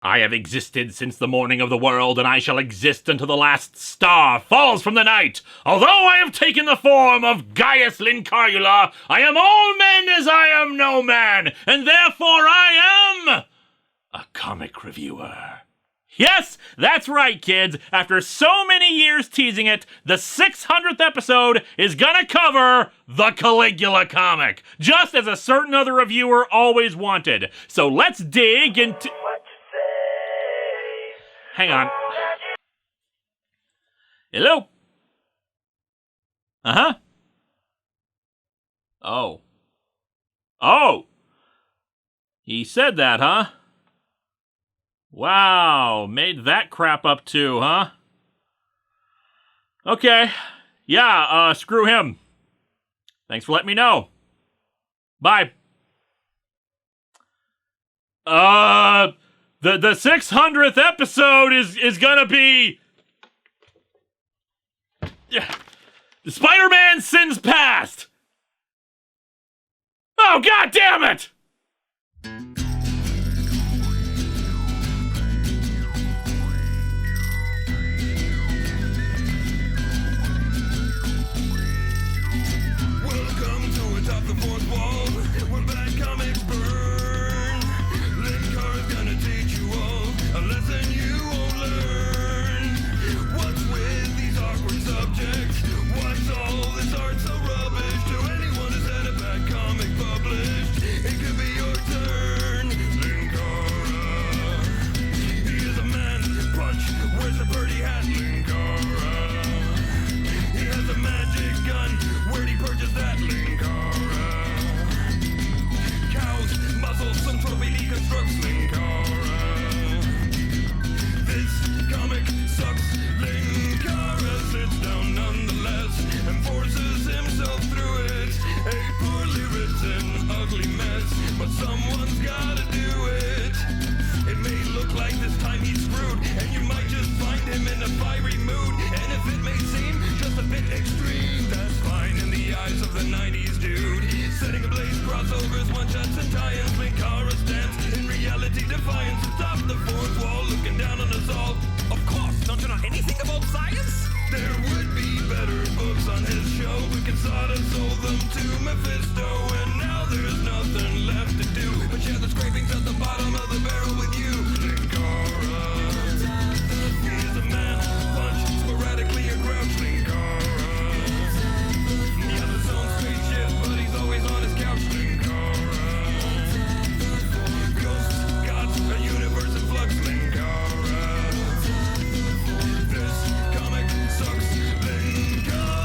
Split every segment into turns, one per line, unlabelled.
I have existed since the morning of the world, and I shall exist until the last star falls from the night. Although I have taken the form of Gaius Linkara, I am all men as I am no man, and therefore I am a comic reviewer. Yes, that's right, kids. After so many years teasing it, the 600th episode is gonna cover the Caligula comic, just as a certain other reviewer always wanted. So let's dig into... Hang on. Hello? Uh-huh. Oh. Oh! He said that, huh? Wow, made that crap up too, huh? Okay. Yeah, screw him. Thanks for letting me know. Bye. The 600th episode is gonna be... Spider-Man Sins Past! Oh, god damn it!
Welcome to Atop the Fourth Wall, where bad comics burn. Linkara's gonna teach you all a lesson you won't learn. What's with these awkward subjects? What's all this art so rubbish? To anyone who's had a bad comic published, it could be your turn. Linkara, he is a man, punch, wears a birdie hat. Linkara, he has a magic gun. Where'd he purchase that? Linkara, cows, muscles, some trophy deconstructs. Linkara, this comic sucks. Linkara sits down nonetheless and forces himself through it. A poorly written, ugly mess, but someone's gotta do it. It may look like this time he's screwed, and you might just find him in a fiery mood. And if it may seem just a bit extreme, that's fine in the eyes of the 90s dude. Setting ablaze crossovers, one-shots and tie-ins. Linkara stands in reality defiance atop the fourth wall, looking down on us all. Of course, don't you know anything about science? There would be better books on his show, but Casada sold them to Mephisto, and now there's nothing left to do but share the scrapings at the bottom of the barrel with you. Linkara, he is a man, punch, sporadically a grouch. Linkara, he has his own spaceship, but he's always on his couch. Linkara, ghosts, gods, a universe in flux. Linkara, this comic sucks. Linkara.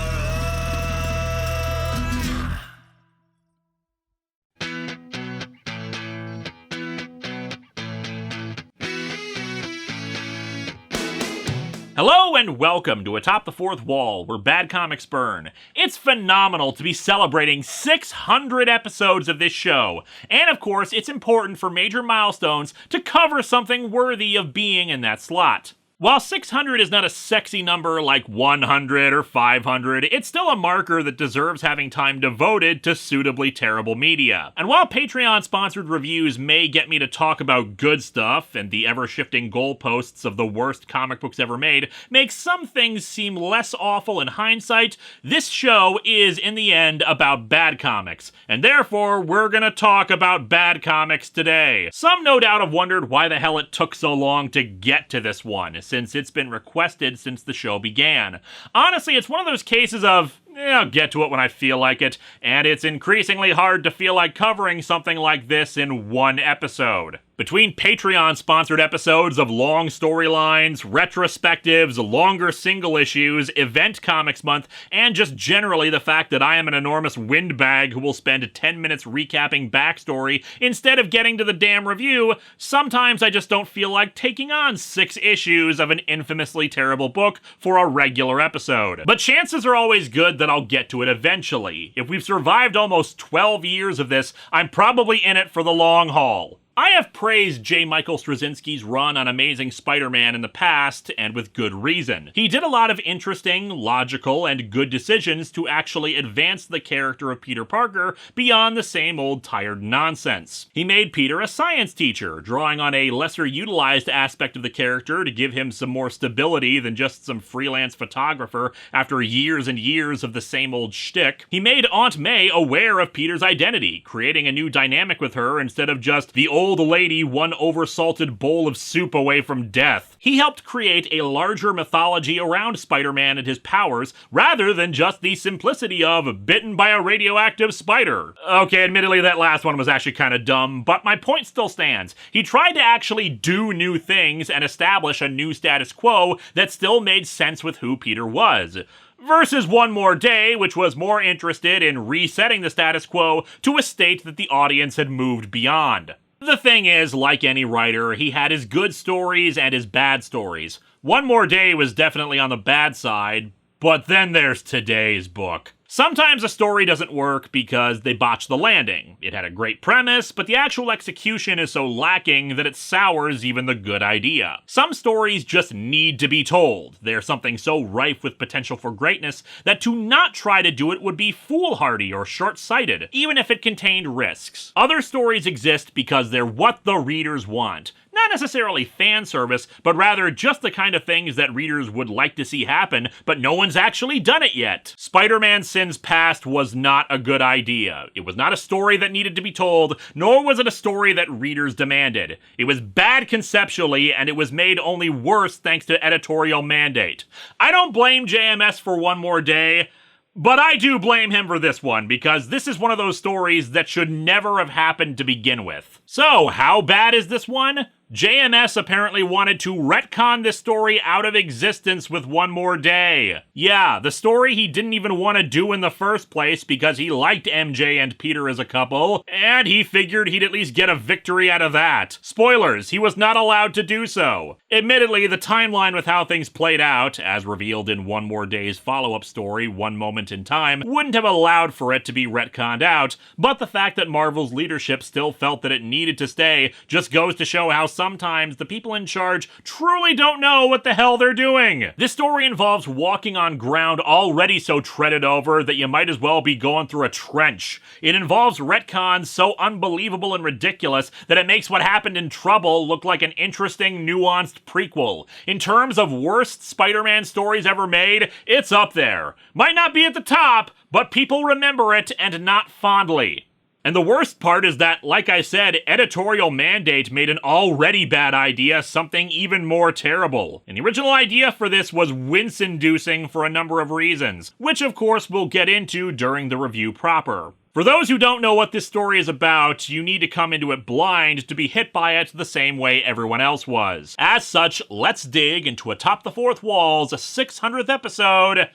Hello and welcome to Atop the Fourth Wall, where bad comics burn. It's phenomenal to be celebrating 600 episodes of this show. And of course, it's important for major milestones to cover something worthy of being in that slot. While 600 is not a sexy number like 100 or 500, it's still a marker that deserves having time devoted to suitably terrible media. And while Patreon-sponsored reviews may get me to talk about good stuff, and the ever-shifting goalposts of the worst comic books ever made make some things seem less awful in hindsight, this show is, in the end, about bad comics. And therefore, we're gonna talk about bad comics today. Some no doubt have wondered why the hell it took so long to get to this one, since it's been requested since the show began. Honestly, it's one of those cases of, I'll get to it when I feel like it, and it's increasingly hard to feel like covering something like this in one episode. Between Patreon-sponsored episodes of long storylines, retrospectives, longer single issues, Event Comics Month, and just generally the fact that I am an enormous windbag who will spend 10 minutes recapping backstory instead of getting to the damn review, sometimes I just don't feel like taking on 6 issues of an infamously terrible book for a regular episode. But chances are always good that I'll get to it eventually. If we've survived almost 12 years of this, I'm probably in it for the long haul. I have praised J. Michael Straczynski's run on Amazing Spider-Man in the past, and with good reason. He did a lot of interesting, logical, and good decisions to actually advance the character of Peter Parker beyond the same old tired nonsense. He made Peter a science teacher, drawing on a lesser utilized aspect of the character to give him some more stability than just some freelance photographer after years and years of the same old shtick. He made Aunt May aware of Peter's identity, creating a new dynamic with her instead of just the old lady one oversalted bowl of soup away from death. He helped create a larger mythology around Spider-Man and his powers, rather than just the simplicity of bitten by a radioactive spider. Okay, admittedly that last one was actually kind of dumb, but my point still stands. He tried to actually do new things and establish a new status quo that still made sense with who Peter was. Versus One More Day, which was more interested in resetting the status quo to a state that the audience had moved beyond. The thing is, like any writer, he had his good stories and his bad stories. One More Day was definitely on the bad side, but then there's today's book. Sometimes a story doesn't work because they botch the landing. It had a great premise, but the actual execution is so lacking that it sours even the good idea. Some stories just need to be told. They're something so rife with potential for greatness that to not try to do it would be foolhardy or short-sighted, even if it contained risks. Other stories exist because they're what the readers want. Not necessarily fan service, but rather just the kind of things that readers would like to see happen, but no one's actually done it yet. Spider-Man Sins Past was not a good idea. It was not a story that needed to be told, nor was it a story that readers demanded. It was bad conceptually, and it was made only worse thanks to editorial mandate. I don't blame JMS for One More Day, but I do blame him for this one, because this is one of those stories that should never have happened to begin with. So, how bad is this one? JMS apparently wanted to retcon this story out of existence with One More Day. Yeah, the story he didn't even want to do in the first place because he liked MJ and Peter as a couple, and he figured he'd at least get a victory out of that. Spoilers, he was not allowed to do so. Admittedly, the timeline with how things played out, as revealed in One More Day's follow-up story, One Moment in Time, wouldn't have allowed for it to be retconned out, but the fact that Marvel's leadership still felt that it needed to stay just goes to show how sometimes the people in charge truly don't know what the hell they're doing. This story involves walking on ground already so treaded over that you might as well be going through a trench. It involves retcons so unbelievable and ridiculous that it makes what happened in Trouble look like an interesting, nuanced prequel. In terms of worst Spider-Man stories ever made, it's up there. Might not be at the top, but people remember it, and not fondly. And the worst part is that, like I said, editorial mandate made an already bad idea something even more terrible. And the original idea for this was wince-inducing for a number of reasons, which of course we'll get into during the review proper. For those who don't know what this story is about, you need to come into it blind to be hit by it the same way everyone else was. As such, let's dig into Atop the Fourth Wall's 600th episode,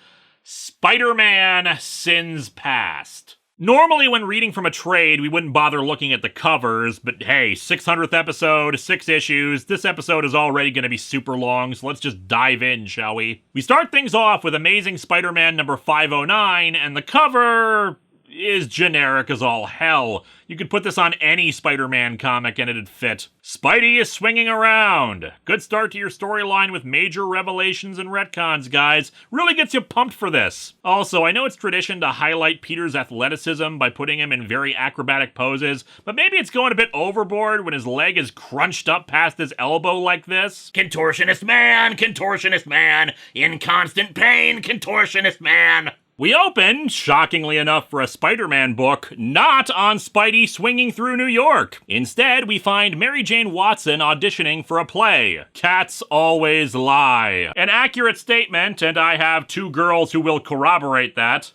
Spider-Man Sins Past. Normally, when reading from a trade, we wouldn't bother looking at the covers, but hey, 600th episode, 6 issues, this episode is already going to be super long, so let's just dive in, shall we? We start things off with Amazing Spider-Man number 509, and the cover is generic as all hell. You could put this on any Spider-Man comic and it'd fit. Spidey is swinging around. Good start to your storyline with major revelations and retcons, guys. Really gets you pumped for this. Also, I know it's tradition to highlight Peter's athleticism by putting him in very acrobatic poses, but maybe it's going a bit overboard when his leg is crunched up past his elbow like this. Contortionist man, in constant pain, contortionist man. We open, shockingly enough for a Spider-Man book, not on Spidey swinging through New York. Instead, we find Mary Jane Watson auditioning for a play. Cats always lie. An accurate statement, and I have 2 girls who will corroborate that.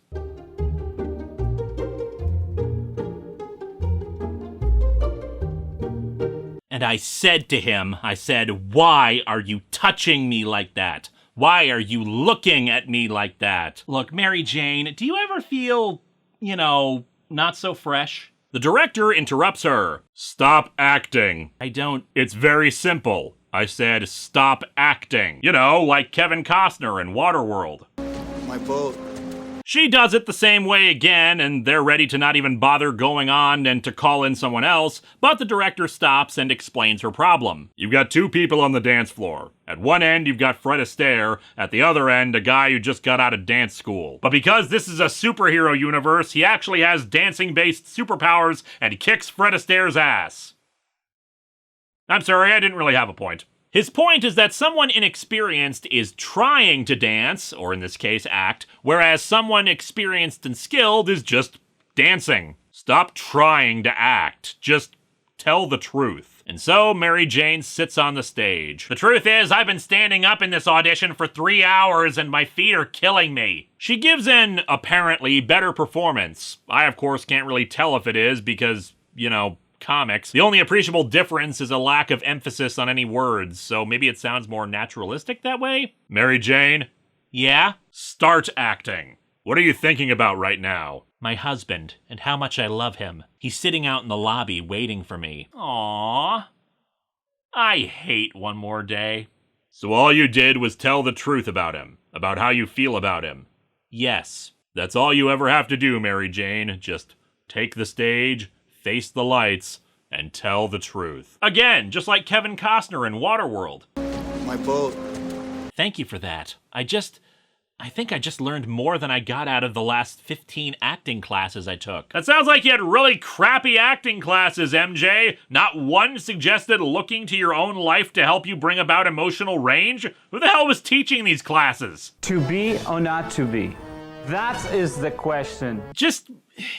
And I said to him, why are you touching me like that? Why are you looking at me like that? Look, Mary Jane, do you ever feel, not so fresh? The director interrupts her. Stop acting. I don't. It's very simple. I said stop acting. Like Kevin Costner in Waterworld.
My boat.
She does it the same way again, and they're ready to not even bother going on and to call in someone else, but the director stops and explains her problem. You've got two people on the dance floor. At one end, you've got Fred Astaire. At the other end, a guy who just got out of dance school. But because this is a superhero universe, he actually has dancing-based superpowers and kicks Fred Astaire's ass. I'm sorry, I didn't really have a point. His point is that someone inexperienced is trying to dance, or in this case, act, whereas someone experienced and skilled is just dancing. Stop trying to act. Just tell the truth. And so, Mary Jane sits on the stage. The truth is, I've been standing up in this audition for 3 hours and my feet are killing me. She gives an, apparently, better performance. I, of course, can't really tell if it is because, comics. The only appreciable difference is a lack of emphasis on any words, so maybe it sounds more naturalistic that way? Mary Jane? Yeah? Start acting. What are you thinking about right now? My husband, and how much I love him. He's sitting out in the lobby waiting for me. Aww. I hate one more day. So all you did was tell the truth about him, about how you feel about him. Yes. That's all you ever have to do, Mary Jane. Just take the stage, face the lights, and tell the truth. Again, just like Kevin Costner in Waterworld.
My boat.
Thank you for that. I think I just learned more than I got out of the last 15 acting classes I took. That sounds like you had really crappy acting classes, MJ. Not one suggested looking to your own life to help you bring about emotional range? Who the hell was teaching these classes?
To be or not to be? That is the question.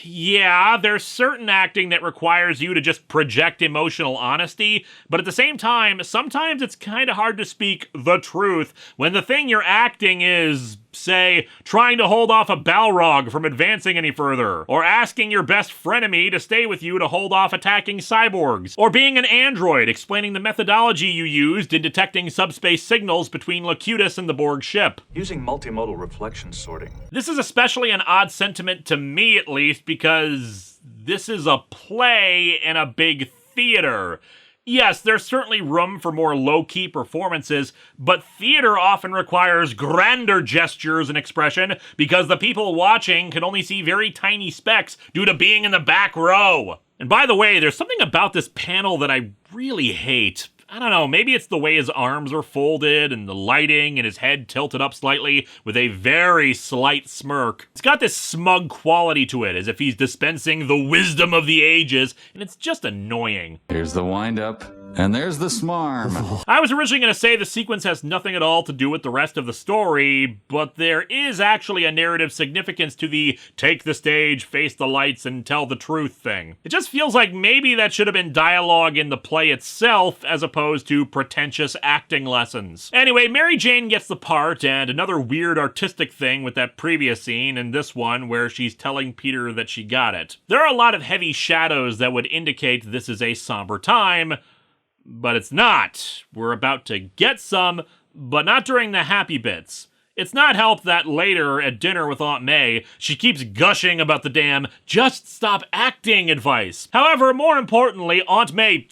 Yeah, there's certain acting that requires you to just project emotional honesty, but at the same time, sometimes it's kind of hard to speak the truth when the thing you're acting is, say, trying to hold off a Balrog from advancing any further, or asking your best frenemy to stay with you to hold off attacking cyborgs, or being an android explaining the methodology you used in detecting subspace signals between Locutus and the Borg ship.
Using multimodal reflection sorting.
This is especially an odd sentiment to me, at least, because this is a play in a big theater. Yes, there's certainly room for more low-key performances, but theater often requires grander gestures and expression because the people watching can only see very tiny specks due to being in the back row. And by the way, there's something about this panel that I really hate. I don't know, maybe it's the way his arms are folded and the lighting and his head tilted up slightly with a very slight smirk. It's got this smug quality to it, as if he's dispensing the wisdom of the ages, and it's just annoying.
Here's the wind-up, and there's the smarm.
I was originally going to say the sequence has nothing at all to do with the rest of the story, but there is actually a narrative significance to the take the stage, face the lights, and tell the truth thing. It just feels like maybe that should have been dialogue in the play itself, as opposed to pretentious acting lessons. Anyway, Mary Jane gets the part, and another weird artistic thing with that previous scene and this one where she's telling Peter that she got it. There are a lot of heavy shadows that would indicate this is a somber time, but it's not. We're about to get some, but not during the happy bits. It's not helped that later at dinner with Aunt May, she keeps gushing about the damn just stop acting advice. However, more importantly, Aunt May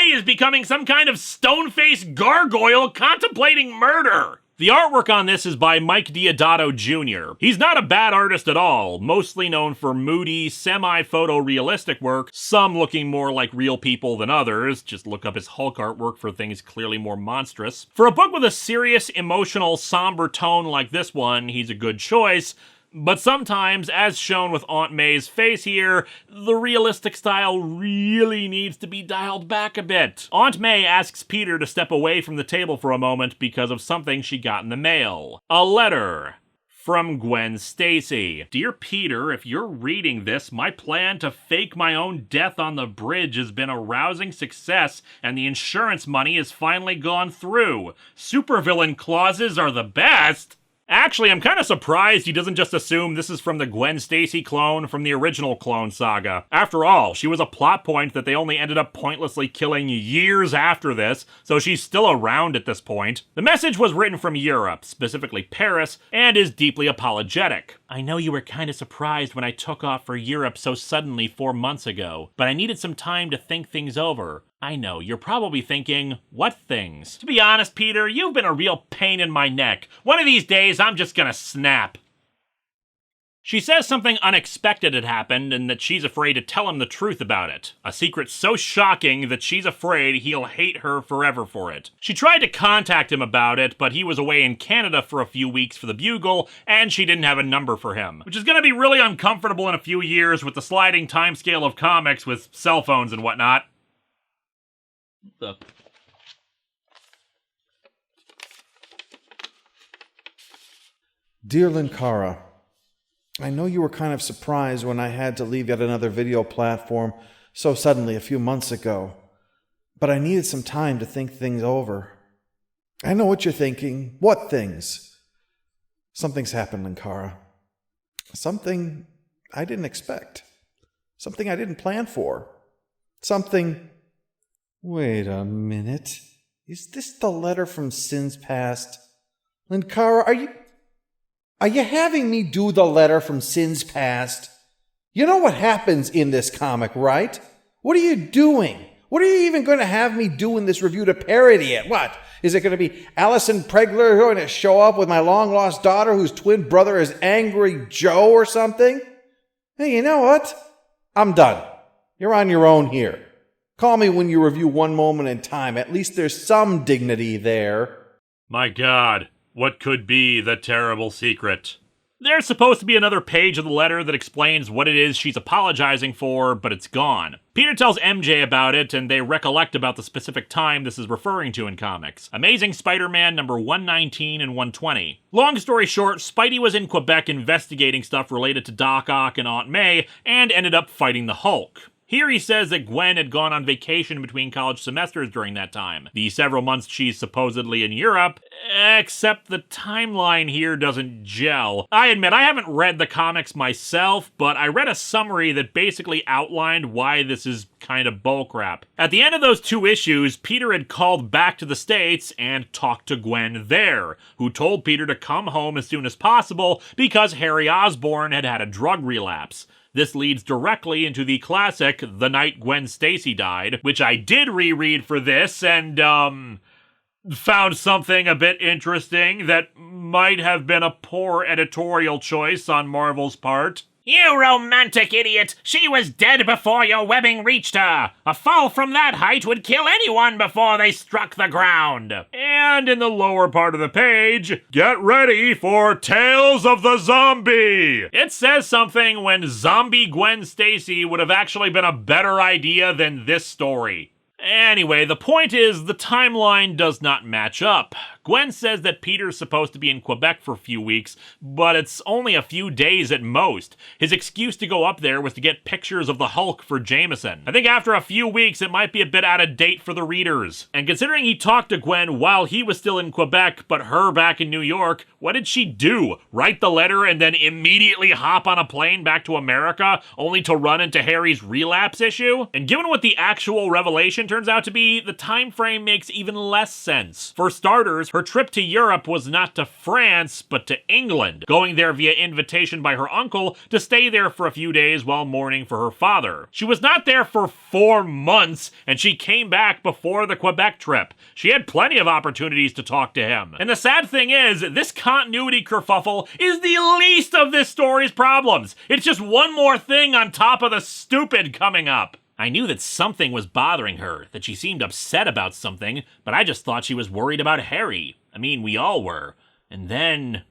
is becoming some kind of stone-faced gargoyle contemplating murder. The artwork on this is by Mike Diodato Jr. He's not a bad artist at all, mostly known for moody, semi-photorealistic work, some looking more like real people than others. Just look up his Hulk artwork for things clearly more monstrous. For a book with a serious, emotional, somber tone like this one, he's a good choice. But sometimes, as shown with Aunt May's face here, the realistic style really needs to be dialed back a bit. Aunt May asks Peter to step away from the table for a moment because of something she got in the mail. A letter from Gwen Stacy. Dear Peter, if you're reading this, my plan to fake my own death on the bridge has been a rousing success, and the insurance money has finally gone through. Supervillain clauses are the best. Actually, I'm kind of surprised he doesn't just assume this is from the Gwen Stacy clone from the original Clone Saga. After all, she was a plot point that they only ended up pointlessly killing years after this, so she's still around at this point. The message was written from Europe, specifically Paris, and is deeply apologetic. I know you were kind of surprised when I took off for Europe so suddenly 4 months ago, but I needed some time to think things over. I know, you're probably thinking, what things? To be honest, Peter, you've been a real pain in my neck. One of these days, I'm just gonna snap. She says something unexpected had happened and that she's afraid to tell him the truth about it. A secret so shocking that she's afraid he'll hate her forever for it. She tried to contact him about it, but he was away in Canada for a few weeks for the Bugle, and she didn't have a number for him. Which is gonna be really uncomfortable in a few years with the sliding timescale of comics with cell phones and whatnot.
Dear Linkara, I know you were kind of surprised when I had to leave yet another video platform so suddenly a few months ago, but I needed some time to think things over. I know what you're thinking. What things? Something's happened, Linkara. Something I didn't expect. Something I didn't plan for. Something... Wait a minute. Is this the letter from Sins Past? Linkara, Are you having me do the letter from Sins Past? You know what happens in this comic, right? What are you doing? What are you even going to have me do in this review to parody it? What? Is it going to be Alison Pregler going to show up with my long-lost daughter whose twin brother is Angry Joe or something? Hey, you know what? I'm done. You're on your own here. Call me when you review One Moment in Time. At least there's some dignity there.
My God. What could be the terrible secret? There's supposed to be another page of the letter that explains what it is she's apologizing for, but it's gone. Peter tells MJ about it, and they recollect about the specific time this is referring to in comics. Amazing Spider-Man number 119 and 120. Long story short, Spidey was in Quebec investigating stuff related to Doc Ock and Aunt May, and ended up fighting the Hulk. Here he says that Gwen had gone on vacation between college semesters during that time, the several months she's supposedly in Europe, except the timeline here doesn't gel. I admit, I haven't read the comics myself, but I read a summary that basically outlined why this is kind of bullcrap. At the end of those 2 issues, Peter had called back to the States and talked to Gwen there, who told Peter to come home as soon as possible because Harry Osborn had had a drug relapse. This leads directly into the classic The Night Gwen Stacy Died, which I did reread for this and, found something a bit interesting that might have been a poor editorial choice on Marvel's part. You romantic idiot! She was dead before your webbing reached her! A fall from that height would kill anyone before they struck the ground! And in the lower part of the page, get ready for Tales of the Zombie! It says something when Zombie Gwen Stacy would have actually been a better idea than this story. Anyway, the point is, the timeline does not match up. Gwen says that Peter's supposed to be in Quebec for a few weeks, but it's only a few days at most. His excuse to go up there was to get pictures of the Hulk for Jameson. I think after a few weeks, it might be a bit out of date for the readers. And considering he talked to Gwen while he was still in Quebec, but her back in New York, what did she do? Write the letter and then immediately hop on a plane back to America, only to run into Harry's relapse issue? And given what the actual revelation turns out to be, the time frame makes even less sense. For starters, her trip to Europe was not to France, but to England, going there via invitation by her uncle to stay there for a few days while mourning for her father. She was not there for 4 months, and she came back before the Quebec trip. She had plenty of opportunities to talk to him. And the sad thing is, this continuity kerfuffle is the least of this story's problems. It's just one more thing on top of the stupid coming up. I knew that something was bothering her, that she seemed upset about something, but I just thought she was worried about Harry. I mean, we all were. And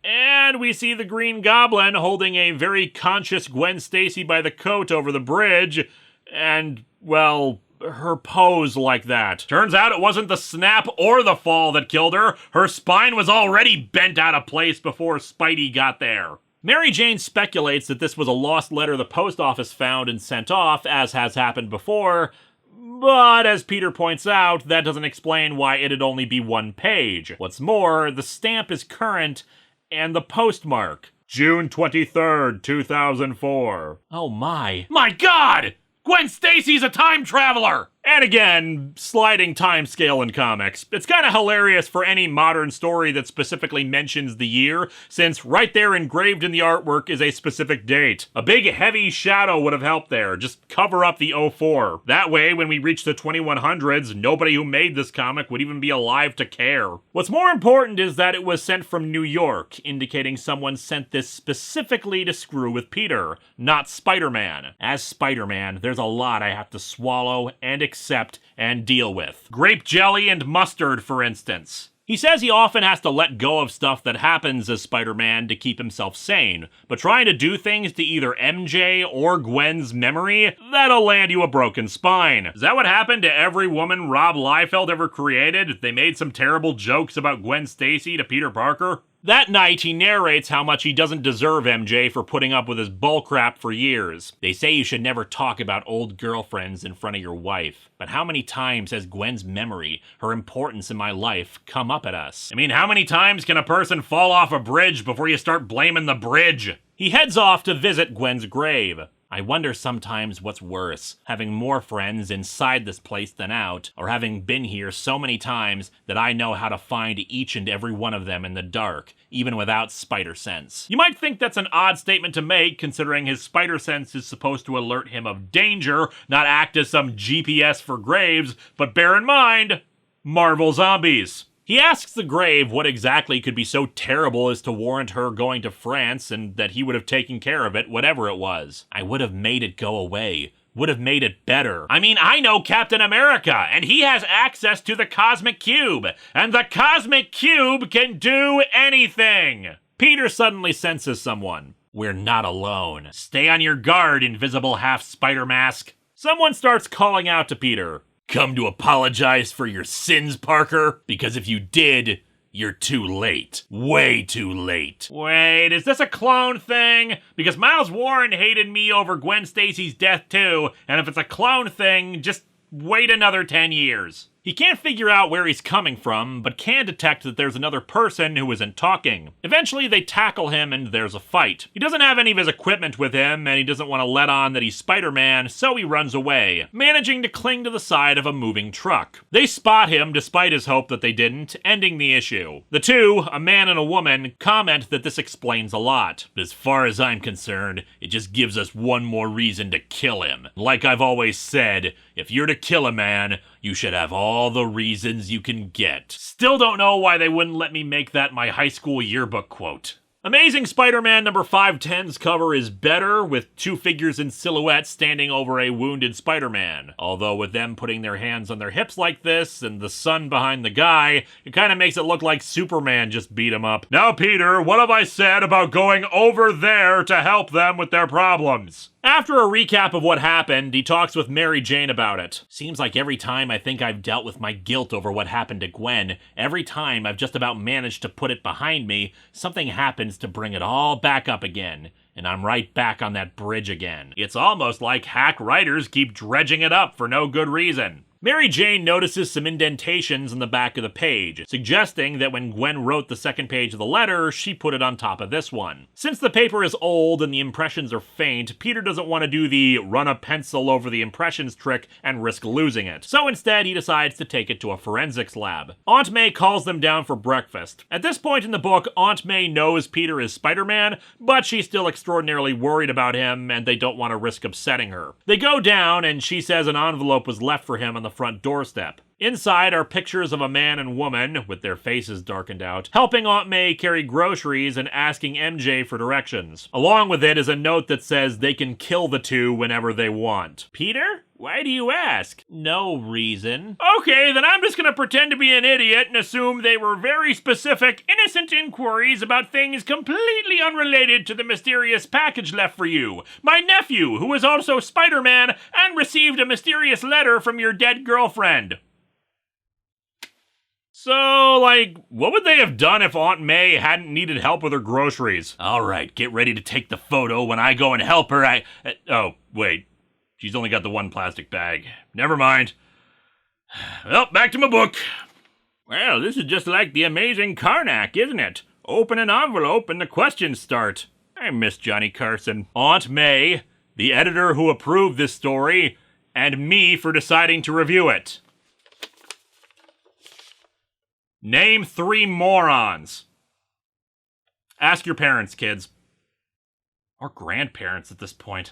we see the Green Goblin holding a very conscious Gwen Stacy by the coat over the bridge, and, well, her pose like that. Turns out it wasn't the snap or the fall that killed her. Her spine was already bent out of place before Spidey got there. Mary Jane speculates that this was a lost letter the post office found and sent off, as has happened before, but as Peter points out, that doesn't explain why it'd only be 1 page. What's more, the stamp is current, and the postmark, June 23rd, 2004. Oh my God! Gwen Stacy's a time traveler! And again, sliding timescale in comics. It's kind of hilarious for any modern story that specifically mentions the year, since right there engraved in the artwork is a specific date. A big heavy shadow would have helped there, just cover up the 04. That way, when we reach the 2100s, nobody who made this comic would even be alive to care. What's more important is that it was sent from New York, indicating someone sent this specifically to screw with Peter, not Spider-Man. As Spider-Man, there's a lot I have to swallow and accept and deal with. Grape jelly and mustard, for instance. He says he often has to let go of stuff that happens as Spider-Man to keep himself sane, but trying to do things to either MJ or Gwen's memory, that'll land you a broken spine. Is that what happened to every woman Rob Liefeld ever created? They made some terrible jokes about Gwen Stacy to Peter Parker? That night, he narrates how much he doesn't deserve MJ for putting up with his bullcrap for years. They say you should never talk about old girlfriends in front of your wife. But how many times has Gwen's memory, her importance in my life, come up at us? I mean, how many times can a person fall off a bridge before you start blaming the bridge? He heads off to visit Gwen's grave. I wonder sometimes what's worse, having more friends inside this place than out, or having been here so many times that I know how to find each and every one of them in the dark, even without spider sense. You might think that's an odd statement to make, considering his spider sense is supposed to alert him of danger, not act as some GPS for graves, but bear in mind, Marvel Zombies. He asks the grave what exactly could be so terrible as to warrant her going to France, and that he would have taken care of it, whatever it was. I would have made it go away. Would have made it better. I mean, I know Captain America, and he has access to the Cosmic Cube, and the Cosmic Cube can do anything! Peter suddenly senses someone. We're not alone. Stay on your guard, invisible half-spider mask. Someone starts calling out to Peter. Come to apologize for your sins, Parker? Because if you did, you're too late. Way too late. Wait, is this a clone thing? Because Miles Warren hated me over Gwen Stacy's death too, and if it's a clone thing, just wait another 10 years. He can't figure out where he's coming from, but can detect that there's another person who isn't talking. Eventually, they tackle him and there's a fight. He doesn't have any of his equipment with him, and he doesn't want to let on that he's Spider-Man, so he runs away, managing to cling to the side of a moving truck. They spot him despite his hope that they didn't, ending the issue. The two, a man and a woman, comment that this explains a lot. But as far as I'm concerned, it just gives us one more reason to kill him. Like I've always said, if you're to kill a man, you should have all the reasons you can get. Still don't know why they wouldn't let me make that my high school yearbook quote. Amazing Spider-Man number 510's cover is better, with two figures in silhouette standing over a wounded Spider-Man. Although with them putting their hands on their hips like this, and the sun behind the guy, it kind of makes it look like Superman just beat him up. Now Peter, what have I said about going over there to help them with their problems? After a recap of what happened, he talks with Mary Jane about it. Seems like every time I think I've dealt with my guilt over what happened to Gwen, every time I've just about managed to put it behind me, something happens to bring it all back up again. And I'm right back on that bridge again. It's almost like hack writers keep dredging it up for no good reason. Mary Jane notices some indentations in the back of the page, suggesting that when Gwen wrote the second page of the letter, she put it on top of this one. Since the paper is old and the impressions are faint, Peter doesn't want to do the run a pencil over the impressions trick and risk losing it. So instead, he decides to take it to a forensics lab. Aunt May calls them down for breakfast. At this point in the book, Aunt May knows Peter is Spider-Man, but she's still extraordinarily worried about him, and they don't want to risk upsetting her. They go down, and she says an envelope was left for him on the front doorstep. Inside are pictures of a man and woman, with their faces darkened out, helping Aunt May carry groceries and asking MJ for directions. Along with it is a note that says they can kill the two whenever they want. Peter? Why do you ask? No reason. Okay, then I'm just gonna pretend to be an idiot and assume they were very specific, innocent inquiries about things completely unrelated to the mysterious package left for you. My nephew, who is also Spider-Man, and received a mysterious letter from your dead girlfriend. So, what would they have done if Aunt May hadn't needed help with her groceries? Alright, get ready to take the photo when I go and help her. Oh, wait. She's only got the one plastic bag. Never mind. Well, back to my book. Well, this is just like the Amazing Karnak, isn't it? Open an envelope and the questions start. I miss Johnny Carson. Aunt May, the editor who approved this story, and me for deciding to review it. Name 3 morons. Ask your parents, kids. Or grandparents at this point.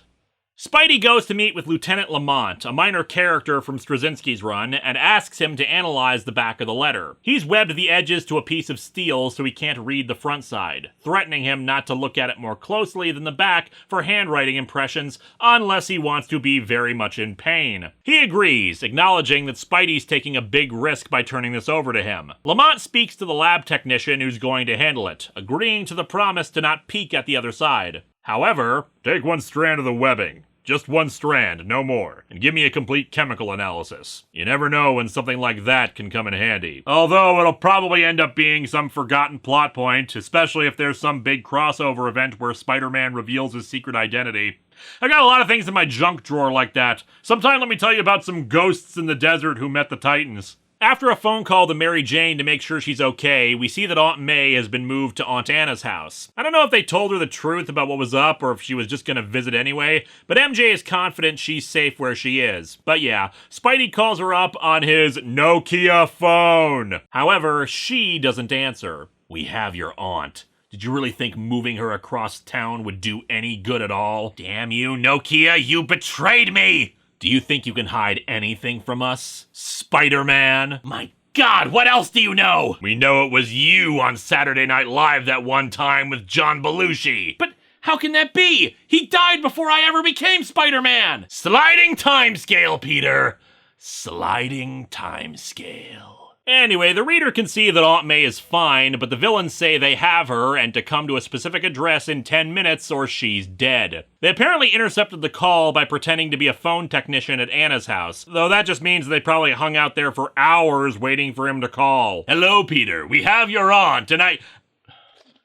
Spidey goes to meet with Lieutenant Lamont, a minor character from Straczynski's run, and asks him to analyze the back of the letter. He's webbed the edges to a piece of steel so he can't read the front side, threatening him not to look at it more closely than the back for handwriting impressions unless he wants to be very much in pain. He agrees, acknowledging that Spidey's taking a big risk by turning this over to him. Lamont speaks to the lab technician who's going to handle it, agreeing to the promise to not peek at the other side. However, take 1 strand of the webbing. Just 1 strand, no more, and give me a complete chemical analysis. You never know when something like that can come in handy. Although it'll probably end up being some forgotten plot point, especially if there's some big crossover event where Spider-Man reveals his secret identity. I got a lot of things in my junk drawer like that. Sometime let me tell you about some ghosts in the desert who met the Titans. After a phone call to Mary Jane to make sure she's okay, we see that Aunt May has been moved to Aunt Anna's house. I don't know if they told her the truth about what was up or if she was just gonna visit anyway, but MJ is confident she's safe where she is. But yeah, Spidey calls her up on his Nokia phone. However, she doesn't answer. We have your aunt. Did you really think moving her across town would do any good at all? Damn you, Nokia, you betrayed me! Do you think you can hide anything from us, Spider-Man? My God, what else do you know? We know it was you on Saturday Night Live that one time with John Belushi. But how can that be? He died before I ever became Spider-Man. Sliding timescale, Peter. Sliding timescale. Anyway, the reader can see that Aunt May is fine, but the villains say they have her and to come to a specific address in 10 minutes or she's dead. They apparently intercepted the call by pretending to be a phone technician at Anna's house, though that just means they probably hung out there for hours waiting for him to call. Hello, Peter. We have your aunt, and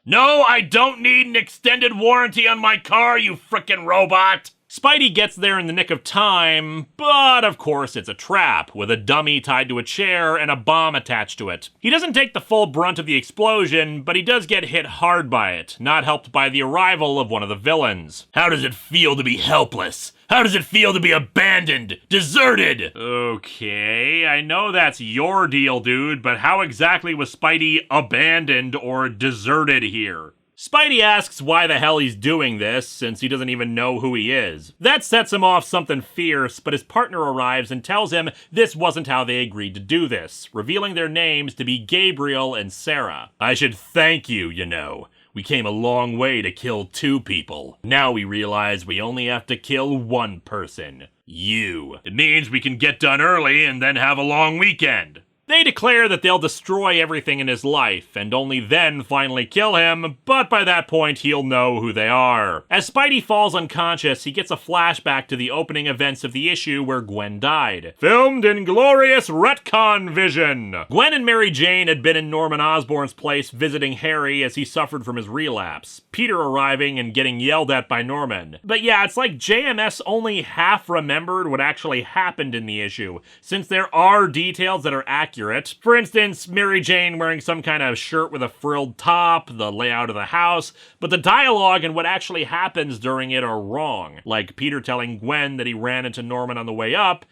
No, I don't need an extended warranty on my car, you frickin' robot! Spidey gets there in the nick of time, but of course it's a trap, with a dummy tied to a chair and a bomb attached to it. He doesn't take the full brunt of the explosion, but he does get hit hard by it, not helped by the arrival of one of the villains. How does it feel to be helpless? How does it feel to be abandoned? Deserted? Okay, I know that's your deal, dude, but how exactly was Spidey abandoned or deserted here? Spidey asks why the hell he's doing this, since he doesn't even know who he is. That sets him off something fierce, but his partner arrives and tells him this wasn't how they agreed to do this, revealing their names to be Gabriel and Sarah. I should thank you, you know. We came a long way to kill 2 people. Now we realize we only have to kill 1 person. You. It means we can get done early and then have a long weekend. They declare that they'll destroy everything in his life, and only then finally kill him, but by that point he'll know who they are. As Spidey falls unconscious, he gets a flashback to the opening events of the issue where Gwen died. Filmed in glorious retcon vision! Gwen and Mary Jane had been in Norman Osborn's place visiting Harry as he suffered from his relapse, Peter arriving and getting yelled at by Norman. But yeah, it's like JMS only half remembered what actually happened in the issue, since there are details that are accurate. For instance, Mary Jane wearing some kind of shirt with a frilled top, the layout of the house, but the dialogue and what actually happens during it are wrong. Like Peter telling Gwen that he ran into Norman on the way up,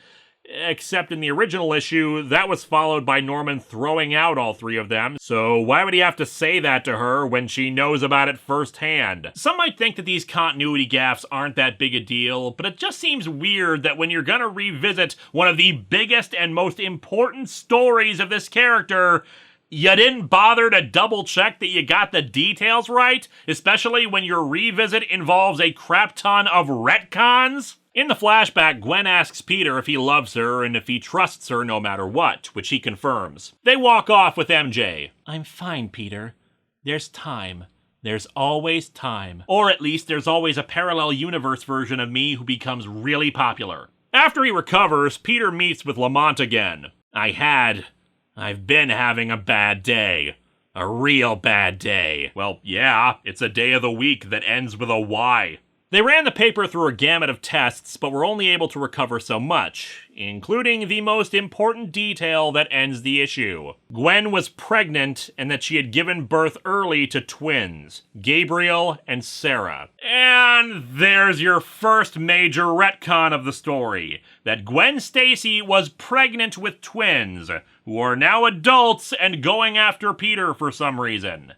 except in the original issue, that was followed by Norman throwing out all 3 of them, so why would he have to say that to her when she knows about it firsthand? Some might think that these continuity gaffes aren't that big a deal, but it just seems weird that when you're gonna revisit one of the biggest and most important stories of this character, you didn't bother to double check that you got the details right, especially when your revisit involves a crap ton of retcons? In the flashback, Gwen asks Peter if he loves her and if he trusts her no matter what, which he confirms. They walk off with MJ. I'm fine, Peter. There's time. There's always time. Or at least there's always a parallel universe version of me who becomes really popular. After he recovers, Peter meets with Lamont again. I've been having a bad day. A real bad day. Well, yeah, it's a day of the week that ends with a Y. They ran the paper through a gamut of tests, but were only able to recover so much, including the most important detail that ends the issue. Gwen was pregnant and that she had given birth early to twins, Gabriel and Sarah. And there's your first major retcon of the story, that Gwen Stacy was pregnant with twins, who are now adults and going after Peter for some reason.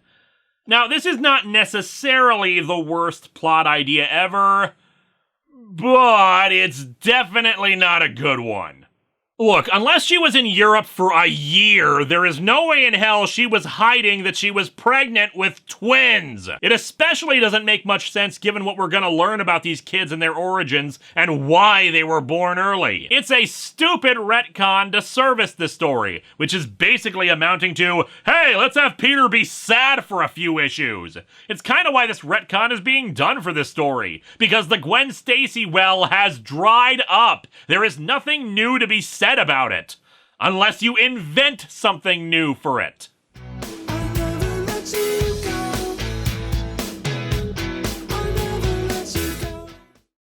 Now, this is not necessarily the worst plot idea ever, but it's definitely not a good one. Look, unless she was in Europe for a year, there is no way in hell she was hiding that she was pregnant with twins. It especially doesn't make much sense given what we're gonna learn about these kids and their origins and why they were born early. It's a stupid retcon to service this story, which is basically amounting to, hey, let's have Peter be sad for a few issues. It's kind of why this retcon is being done for this story, because the Gwen Stacy well has dried up. There is nothing new to be said about it, unless you invent something new for it.